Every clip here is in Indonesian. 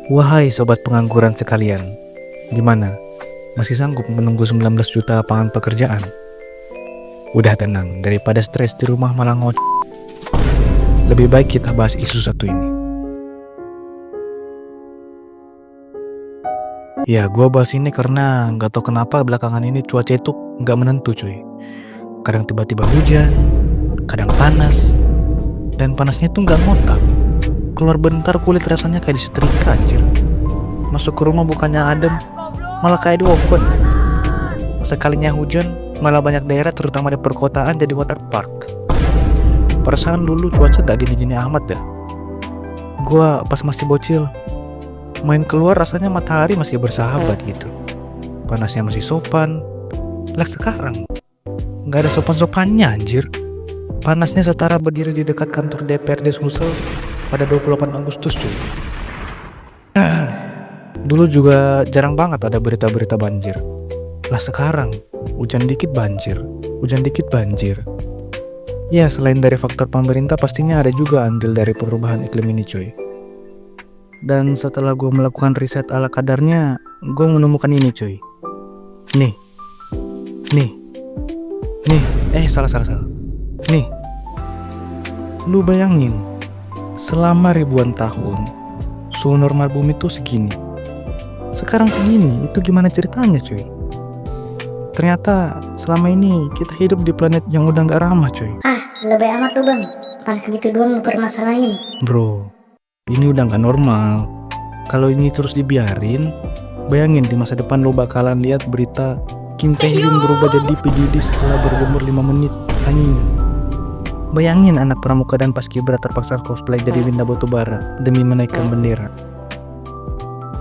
Wahai sobat pengangguran sekalian, gimana? Masih sanggup menunggu 19 juta lapangan pekerjaan? Udah tenang, daripada stres di rumah malah lebih baik kita bahas isu satu ini. Ya, gua bahas ini karena nggak tahu kenapa belakangan ini cuaca itu nggak menentu cuy. Kadang tiba-tiba hujan, kadang panas, dan panasnya tuh nggak ngotak. Keluar bentar kulit rasanya kayak disetrika anjir. Masuk ke rumah bukannya adem, malah kayak di oven. Sekalinya hujan, malah banyak daerah terutama di perkotaan jadi water park. Perasaan dulu cuaca gak gini-gini amat dah. Gua pas masih bocil, main keluar rasanya matahari masih bersahabat gitu. Panasnya masih sopan. Lah sekarang, gak ada sopan-sopannya anjir. Panasnya setara berdiri di dekat kantor DPRD Sulsel pada 28 Agustus cuy. Dulu juga jarang banget ada berita-berita banjir. Lah sekarang, hujan dikit banjir, hujan dikit banjir. Ya selain dari faktor pemerintah pastinya ada juga andil dari perubahan iklim ini cuy. Dan setelah gue melakukan riset ala kadarnya, gue menemukan ini cuy. Nih, salah. Nih, lu bayangin, selama ribuan tahun, suhu normal bumi tuh segini. Sekarang segini, itu gimana ceritanya cuy? Ternyata selama ini kita hidup di planet yang udah gak ramah cuy. Lebih amat tuh bang, panas segitu doang permasalahin. Bro, ini udah gak normal. Kalau ini terus dibiarin, bayangin di masa depan lo bakalan lihat berita Kim Tae-hyun berubah jadi PDD setelah berjemur 5 menit. Anjing. Bayangin anak pramuka dan paskibra terpaksa cosplay jadi Winda Batubara demi menaikkan bendera.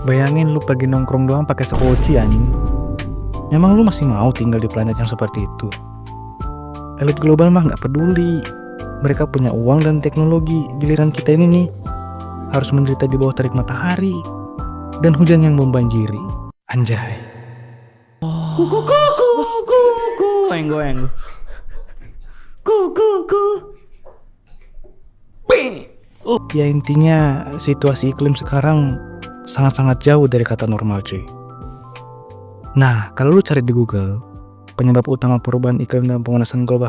Bayangin lu pergi nongkrong doang pakai sekoci anjing. Memang lu masih mau tinggal di planet yang seperti itu? Elit global mah gak peduli. Mereka punya uang dan teknologi. Giliran kita ini nih harus menderita di bawah terik matahari dan hujan yang membanjiri. Anjay. Kuku. Enggo. Kuku. Ya intinya situasi iklim sekarang sangat-sangat jauh dari kata normal cuy. Nah kalau lu cari di Google penyebab utama perubahan iklim dan pemanasan global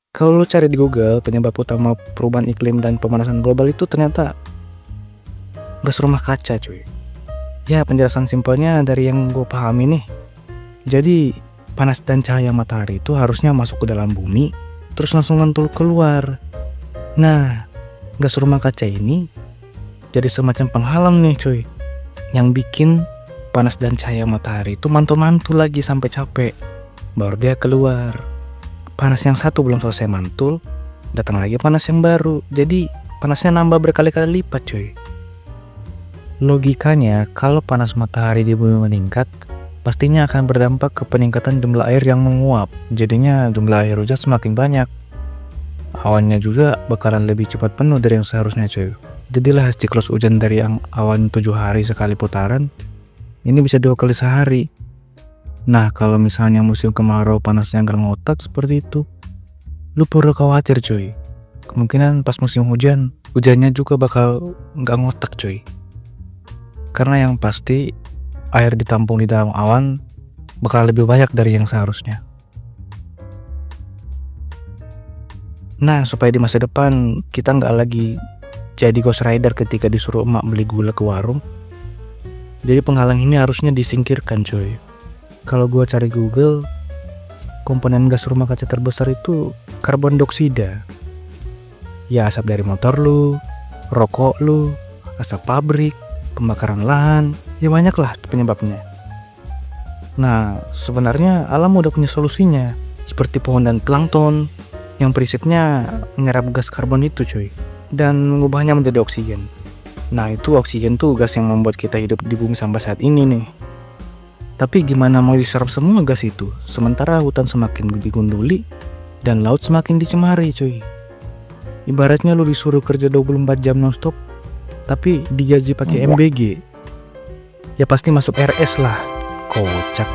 Kalau lu cari di Google penyebab utama perubahan iklim dan pemanasan global itu ternyata gas rumah kaca cuy. Ya penjelasan simpelnya dari yang gue pahami nih. Jadi panas dan cahaya matahari itu harusnya masuk ke dalam bumi terus langsung mantul keluar. Nah gas rumah kaca ini jadi semacam penghalang nih cuy, yang bikin panas dan cahaya matahari itu mantul-mantul lagi sampai capek, baru dia keluar. Panas yang satu belum selesai mantul, datang lagi panas yang baru, jadi panasnya nambah berkali-kali lipat cuy. Logikanya kalau panas matahari di bumi meningkat, pastinya akan berdampak ke peningkatan jumlah air yang menguap, jadinya jumlah air hujan semakin banyak. Awannya juga bakalan lebih cepat penuh dari yang seharusnya cuy. Jadilah siklus hujan dari yang awan 7 hari sekali putaran, ini bisa 2 kali sehari. Nah kalau misalnya musim kemarau panasnya gak ngotak seperti itu, lu perlu khawatir cuy. Kemungkinan pas musim hujan, hujannya juga bakal gak ngotak cuy. Karena yang pasti air ditampung di dalam awan bakal lebih banyak dari yang seharusnya. Nah supaya di masa depan kita gak lagi jadi ghost rider ketika disuruh emak beli gula ke warung, jadi penghalang ini harusnya disingkirkan cuy. Kalau gua cari Google, komponen gas rumah kaca terbesar itu karbon dioksida. Ya asap dari motor lu, rokok lu, asap pabrik, pembakaran lahan, ya banyak lah penyebabnya. Nah sebenarnya alam udah punya solusinya, seperti pohon dan plankton yang prinsipnya menyerap gas karbon itu cuy dan mengubahnya menjadi oksigen. Nah itu oksigen tuh gas yang membuat kita hidup di bumi sampai saat ini nih. Tapi gimana mau diserap semua gas itu sementara hutan semakin digunduli dan laut semakin dicemari cuy. Ibaratnya lu disuruh kerja 24 jam nonstop tapi digaji pakai MBG. Ya pasti masuk RS lah. Kocak.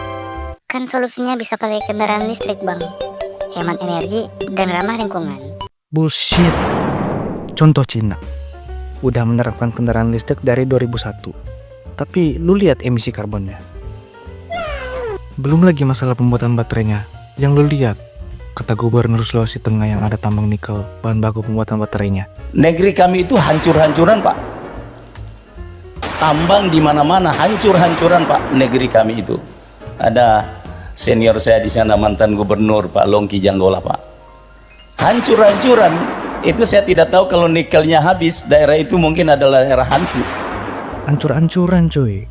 Kan solusinya bisa pakai kendaraan listrik bang. hemat energi, dan ramah lingkungan. Bullshit. Contoh Cina. Udah menerapkan kendaraan listrik dari 2001. Tapi lu lihat emisi karbonnya. Belum lagi masalah pembuatan baterainya. Yang lu lihat, kata Gubernur Sulawesi Tengah yang ada tambang nikel, bahan baku pembuatan baterainya. Negeri kami itu hancur-hancuran, Pak. Tambang di mana-mana, hancur-hancuran, Pak. Negeri kami itu. Ada senior saya di sana, mantan gubernur Pak Longki Janggola, Pak. Hancur-hancuran. Itu saya tidak tahu kalau nikelnya habis, daerah itu mungkin adalah daerah hantu. Hancur-hancuran cuy.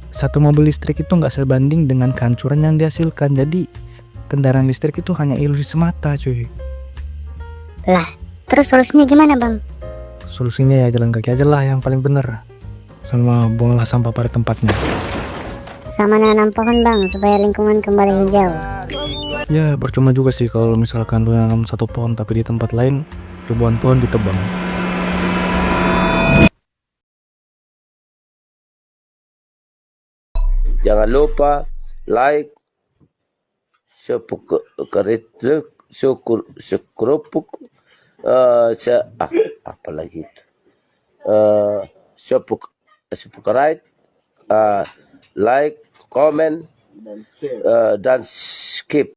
Satu mobil listrik itu nggak sebanding dengan kehancuran yang dihasilkan. Jadi kendaraan listrik itu hanya ilusi semata cuy. Lah, terus solusinya gimana bang? Solusinya ya jalan kaki aja lah yang paling bener. Sama buanglah sampah pada tempatnya. Sama nanam pohon bang, supaya lingkungan kembali hijau. Ya percuma juga sih kalau misalkan lu nanam satu pohon tapi di tempat lain ribuan pohon ditebang. Jangan lupa like, sekerupuk, apa lagi itu, subscribe, like, comment, dan skip.